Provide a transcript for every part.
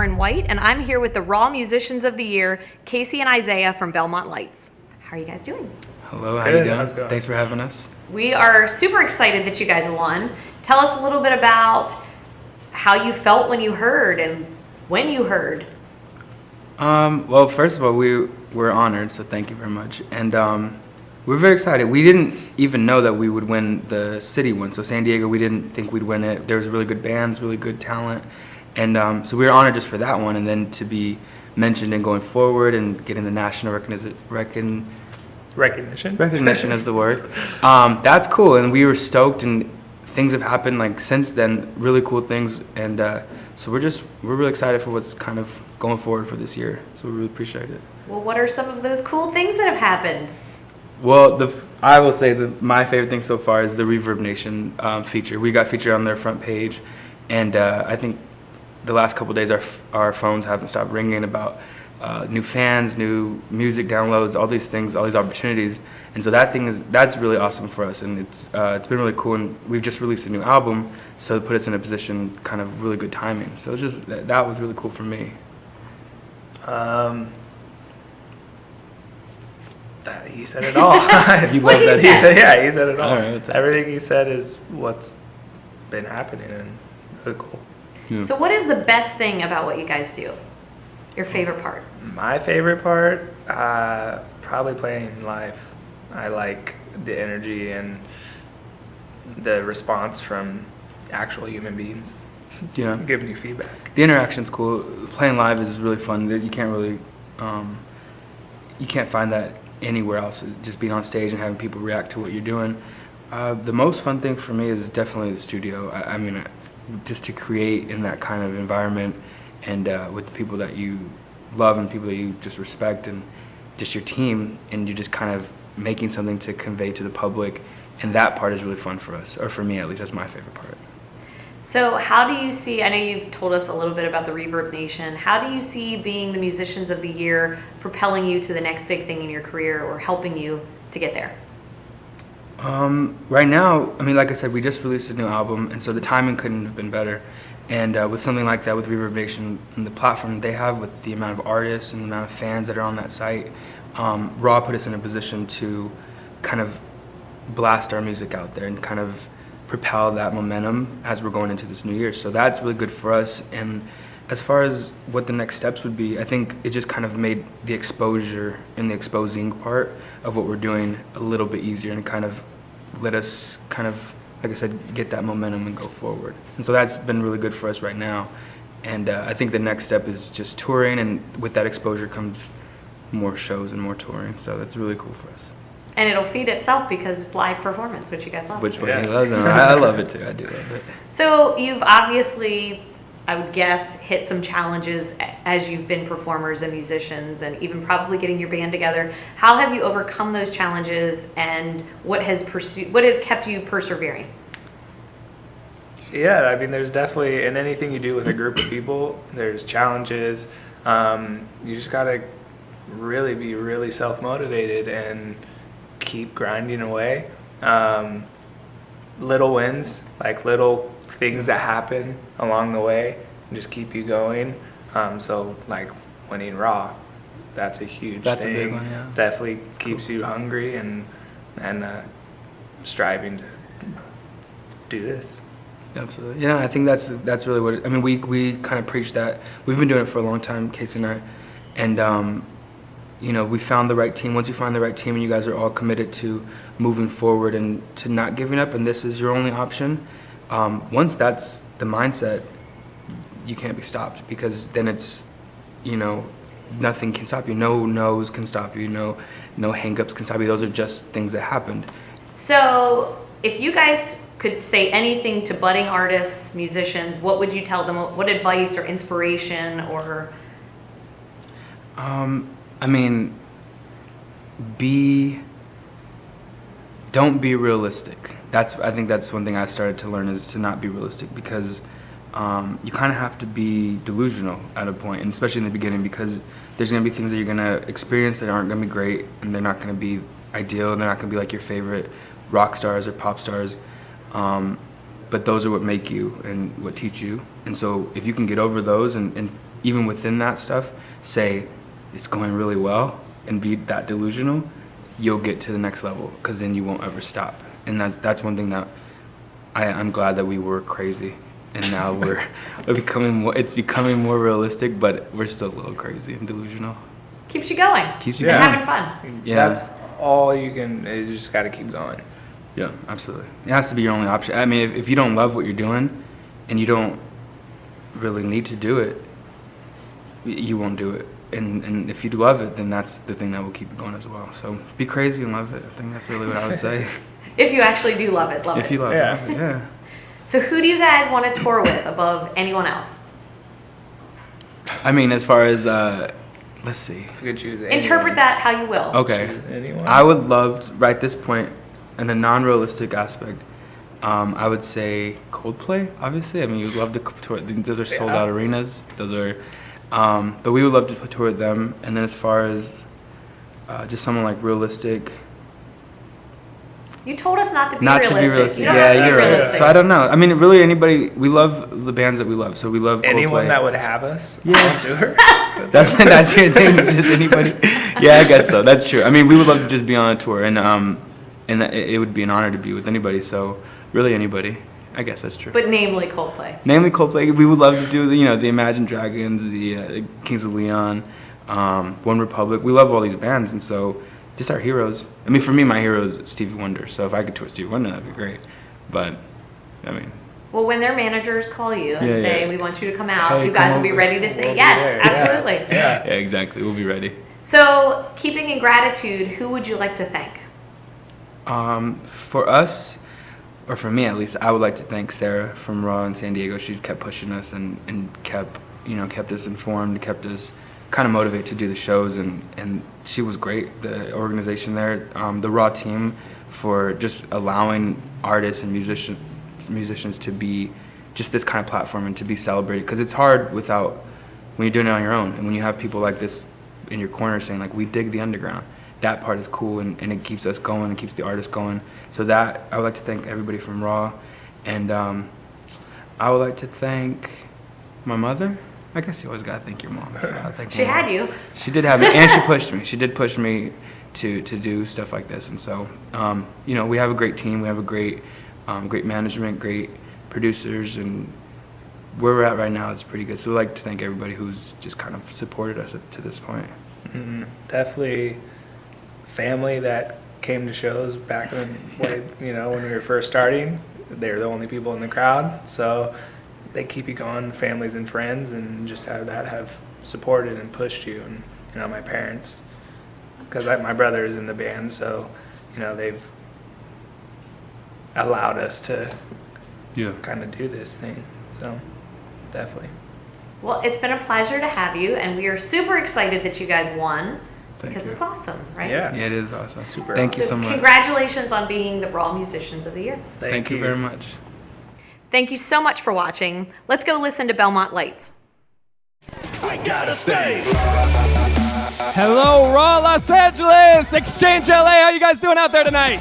Lauren White, and I'm here with the Raw Musicians of the Year, Casey and Isaiah from Belmont Lights. How are you guys doing? Hello, how you doing? Thanks for having us. We are super excited that you guys won. Tell us a little bit about how you felt when you heard and when you heard. Well, first of all, we're honored, so thank you very much. And we're very excited. We didn't even know that we would win the city one. So San Diego, we didn't think we'd win it. There was really good bands, really good talent. And so we were honored just for that one. And then to be mentioned and going forward and getting the national recognition is the word. That's cool. And we were stoked, and things have happened like since then, really cool things. And so we're really excited for what's kind of going forward for this year. So we really appreciate it. Well, what are some of those cool things that have happened? Well, I will say my favorite thing so far is the Reverb Nation feature. We got featured on their front page, and I think the last couple of days our phones haven't stopped ringing about new fans, new music downloads, all these things, all these opportunities. And so that's really awesome for us, and it's been really cool. And we've just released a new album, so it put us in a position, kind of really good timing. So it's just that was really cool for me. He said it all. You love that? He said it all. All right, Everything he said is what's been happening, and really cool. Yeah. So what is the best thing about what you guys do? Your favorite part? My favorite part, probably playing live. I like the energy and the response from actual human beings. Yeah. Giving you feedback. The interaction's cool. Playing live is really fun. You can't really, you can't find that anywhere else. Just being on stage and having people react to what you're doing. The most fun thing for me is definitely the studio. I mean, just to create in that kind of environment, and with the people that you love and people that you just respect, and just your team, and you're just kind of making something to convey to the public, and that part is really fun for us, or for me at least. That's my favorite part. So how do you see, I know you've told us a little bit about the Reverb Nation, how do you see being the Musicians of the Year propelling you to the next big thing in your career, or helping you to get there? Right now, I mean, like I said, we just released a new album, and so the timing couldn't have been better. And with something like that, with Reverb Nation and the platform they have, with the amount of artists and the amount of fans that are on that site, Raw put us in a position to kind of blast our music out there and kind of propel that momentum as we're going into this new year. So that's really good for us. And as far as what the next steps would be, I think it just kind of made the exposure and the exposing part of what we're doing a little bit easier, and kind of let us kind of, like I said, get that momentum and go forward. And so that's been really good for us right now. And I think the next step is just touring, and with that exposure comes more shows and more touring. So that's really cool for us. And it'll feed itself because it's live performance, which you guys love. Which he loves, and I love it too. I do love it. So you've obviously, I would guess, hit some challenges as you've been performers and musicians, and even probably getting your band together. How have you overcome those challenges, and what has kept you persevering? Yeah, I mean, there's definitely, in anything you do with a group of people, there's challenges. You just gotta really be really self-motivated and keep grinding away. Little wins, like little things that happen along the way, and just keep you going. So like winning Raw, that's a huge thing. A big one, yeah. Definitely keeps you hungry and striving to do this. Absolutely. Yeah, I think that's really what I mean, we kind of preach that. We've been doing it for a long time, Casey and I. And you know, we found the right team. Once you find the right team and you guys are all committed to moving forward and to not giving up, and this is your only option, once that's the mindset, you can't be stopped, because then it's, you know, nothing can stop you. No no's can stop you. No hangups can stop you. Those are just things that happened. So if you guys could say anything to budding artists, musicians, what would you tell them? What advice or inspiration or? I mean, don't be realistic. I think that's one thing I've started to learn, is to not be realistic, because you kind of have to be delusional at a point, and especially in the beginning, because there's going to be things that you're going to experience that aren't going to be great, and they're not going to be ideal, and they're not going to be like your favorite rock stars or pop stars. But those are what make you and what teach you. And so if you can get over those and even within that stuff, say it's going really well and be that delusional, you'll get to the next level, because then you won't ever stop. And that's one thing that I'm glad that we were crazy, and now we're it's becoming more realistic, but we're still a little crazy and delusional. Keeps you going. Keeps you and going. having fun. Yeah. That's all you can. You just got to keep going. Yeah, absolutely. It has to be your only option. I mean, if you don't love what you're doing and you don't really need to do it, you won't do it. And if you love it, then that's the thing that will keep you going as well. So be crazy and love it. I think that's really what I would say. If you actually do love it, love it. If you love it, yeah. So who do you guys want to tour with above anyone else? I mean, as far as, let's see. If you could choose anyone, Interpret that how you will. Okay. choose anyone. I would love, right at this point, in a non-realistic aspect, I would say Coldplay, obviously. I mean, you'd love to tour. Those are sold-out arenas. Those are, but we would love to tour with them. And then as far as just someone like realistic. You told us not to be Not realistic. to be realistic. You don't Yeah, have to be you're right. realistic. So I don't know. I mean, really, anybody. We love the bands that we love. So we love Coldplay. Anyone that would have us Yeah. on tour. That's your thing. Is just anybody. Yeah, I guess so. That's true. I mean, we would love to just be on a tour, and it would be an honor to be with anybody. So really, anybody. I guess that's true. But namely Coldplay. Namely Coldplay. We would love to do the Imagine Dragons, the Kings of Leon, One Republic. We love all these bands, and so just our heroes. I mean, for me, my hero is Stevie Wonder. So if I could tour Stevie Wonder, that'd be great. But I mean. Well, when their managers call you and Yeah, say, yeah. we want you to come out, Hey, you guys come will be over. ready to say We'll be yes, there. absolutely. Yeah. Yeah, exactly. We'll be ready. So, keeping in gratitude, who would you like to thank? For us, or for me at least, I would like to thank Sarah from Raw in San Diego. She's kept pushing us and kept us informed, kept us kind of motivated to do the shows, and she was great. The organization there, the Raw team, for just allowing artists and musicians to be just this kind of platform and to be celebrated, because it's hard when you're doing it on your own, and when you have people like this in your corner saying like, we dig the underground. That part is cool, and it keeps us going, it keeps the artists going. So that, I would like to thank everybody from Raw, and I would like to thank my mother. I guess you always gotta thank your mom. So I'll thank She my mom. had you. She did have me, and she pushed me. She did push me to do stuff like this, and so we have a great team. We have a great management, great producers, and where we're at right now is pretty good. So we'd like to thank everybody who's just kind of supported us to this point. Mm-hmm. Definitely family that came to shows back in the way, when we were first starting. They're the only people in the crowd, so they keep you going. Families and friends, and just have supported and pushed you. And my parents, because my brother is in the band, so they've allowed us to kind of do this thing. So definitely. Well, it's been a pleasure to have you, and we are super excited that you guys won. Because it's awesome, right? Yeah. Yeah, it is awesome. Super Thank awesome. you so much. Congratulations on being the Raw Musicians of the Year. Thank you very much. Thank you so much for watching. Let's go listen to Belmont Lights. I gotta stay. Hello, Raw Los Angeles, Exchange LA. How you guys doing out there tonight?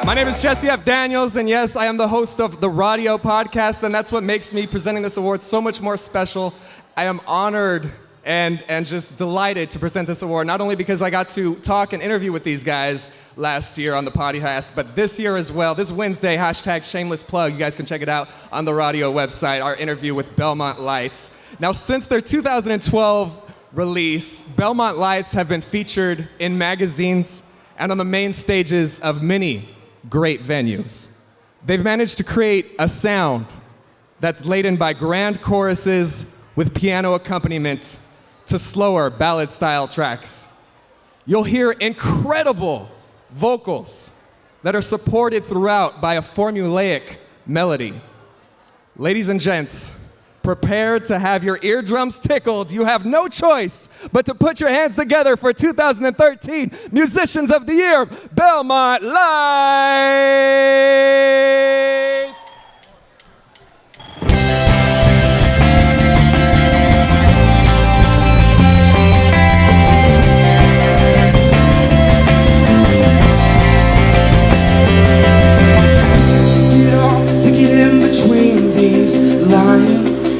My name is Jesse F. Daniels, and yes, I am the host of the Radio Podcast, and that's what makes me presenting this award so much more special. I am honored and just delighted to present this award, not only because I got to talk and interview with these guys last year on the podcast, but this year as well. This Wednesday, #shameless plug. You guys can check it out on the radio website, our interview with Belmont Lights. Now, since their 2012 release, Belmont Lights have been featured in magazines and on the main stages of many great venues. They've managed to create a sound that's laden by grand choruses with piano accompaniment to slower ballad-style tracks. You'll hear incredible vocals that are supported throughout by a formulaic melody. Ladies and gents, prepare to have your eardrums tickled. You have no choice but to put your hands together for 2013 Musicians of the Year, Belmont Lights! To get in between these lines,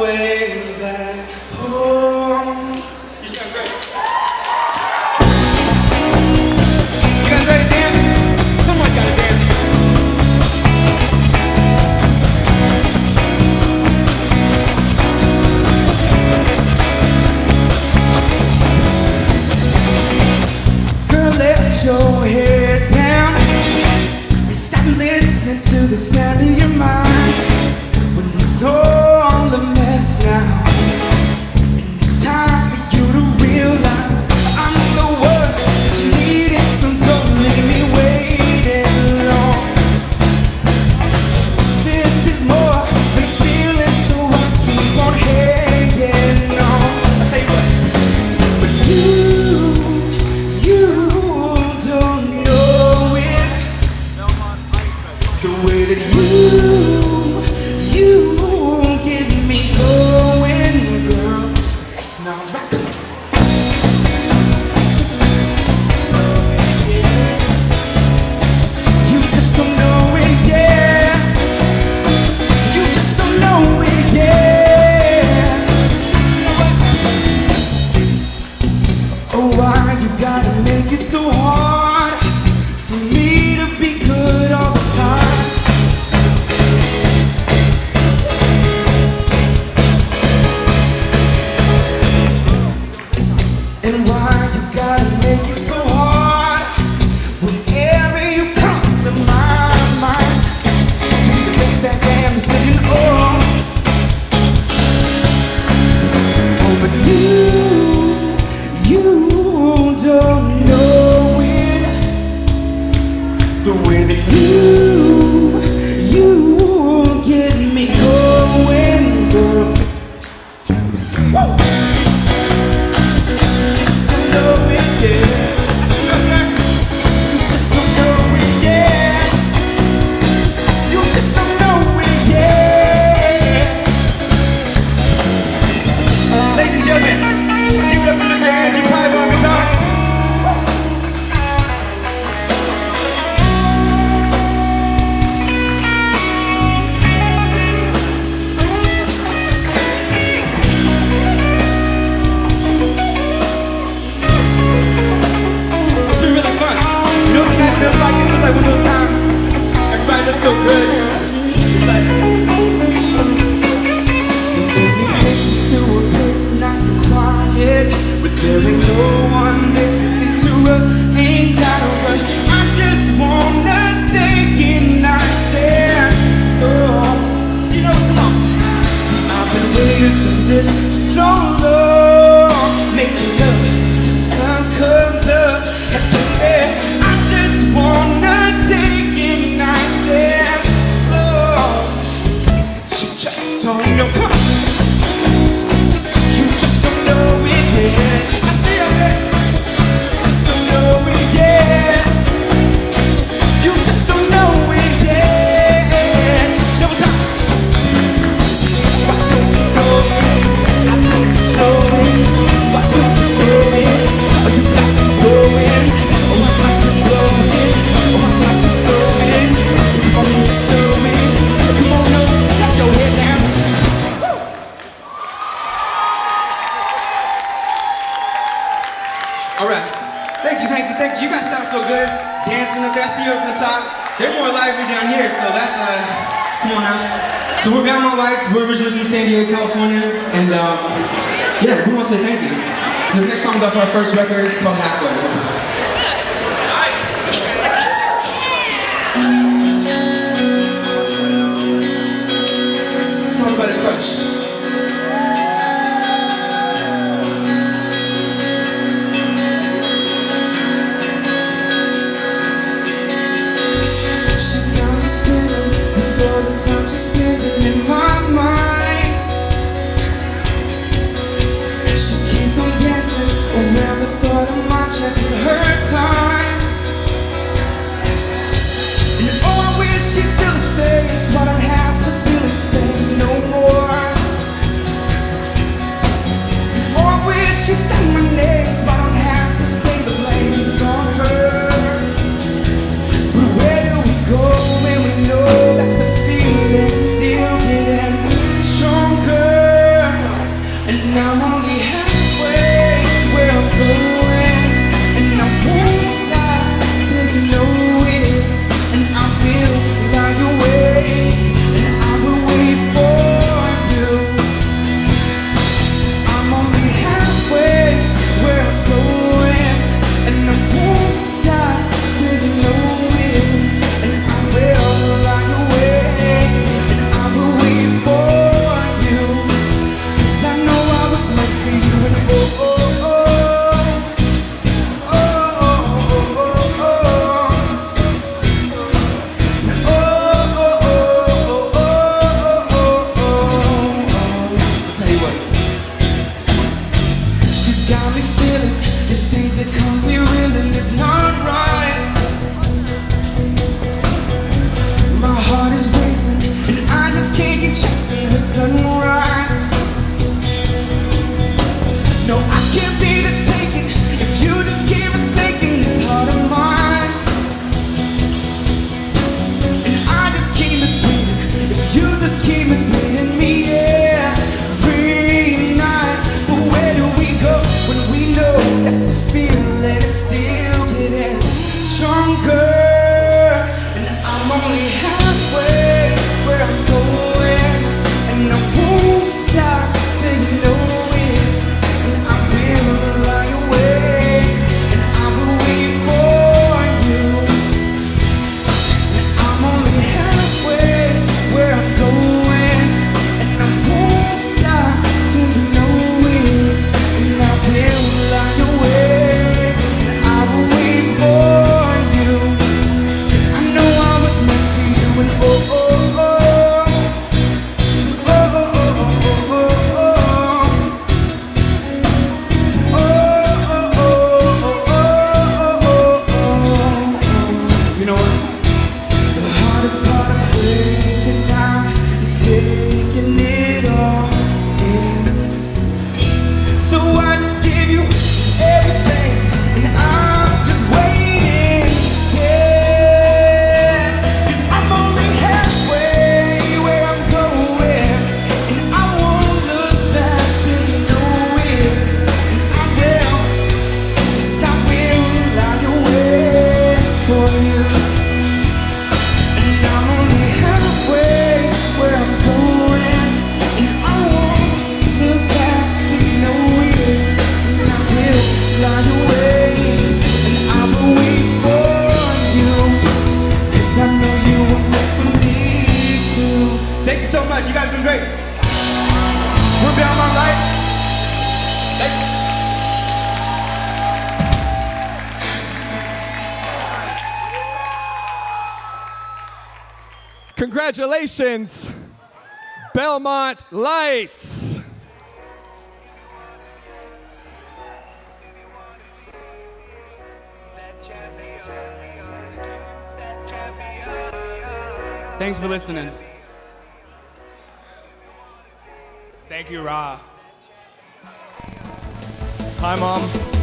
way back home. You sound great. You guys ready to dance? Someone's gotta dance. Girl, let your head down and stop listening to the sound of your mind. When it's all a mess now, and it's time for you to realize I'm the one that you needed, so don't leave me waiting long. This is more than a feeling, so I keep on hanging on. I'll tell you what, but you don't know it, the way that you get me going, girl. That's not right. You just don't know it, yeah. You just don't know it, yeah. Oh, why you gotta make it so hard for me to be good all the time? And why you gotta make it so hard whenever you come to my mind? To be the best that damn decision, oh. Oh, but you don't know it, the way that you get me going, girl. Whoa. Just don't know it, yeah. You just don't know it, yeah. You just don't know it, yeah. Ladies and gentlemen, give it up for Mr. Andrew Piper on guitar. It's been really fun. You know what tonight feels like? It feels like one of those times everybody looks so good. It's like let me take you to a place nice and quiet, where there ain't no one there to interrupt. Ain't gotta rush. I just wanna take it nice and slow. You know, come on. See, I've been waiting for this for so long. Making love till the sun comes up. And baby, I just wanna take it nice and slow. You just don't know, come on. You just don't know it, yeah. I feel it. Just don't know it, yeah. You just don't know it, yeah. No time. Why don't you know it? Why don't you show it? Why don't you know it? Oh, you got me going. Oh, I might just blow it. Oh, I might just slow it. If you want me to show me, if you won't know, drop your head down. Woo! All right. Thank you, thank you, thank you. You guys sound so good. Dancing up there. I see you up on top. They're more lively down here, so that's, come on now. So we're Belmont Lights. We're originally from San Diego, California. And, yeah, we want to say thank you. And this next song's off our first record. It's called Halfway. Song's by The Crush. She's got me spinning with all the time she's spending in my mind. She keeps on dancing around the thought of my chance with her time. And Congratulations, Belmont Lights. Thanks for listening. Thank you, Ra. Hi, Mom.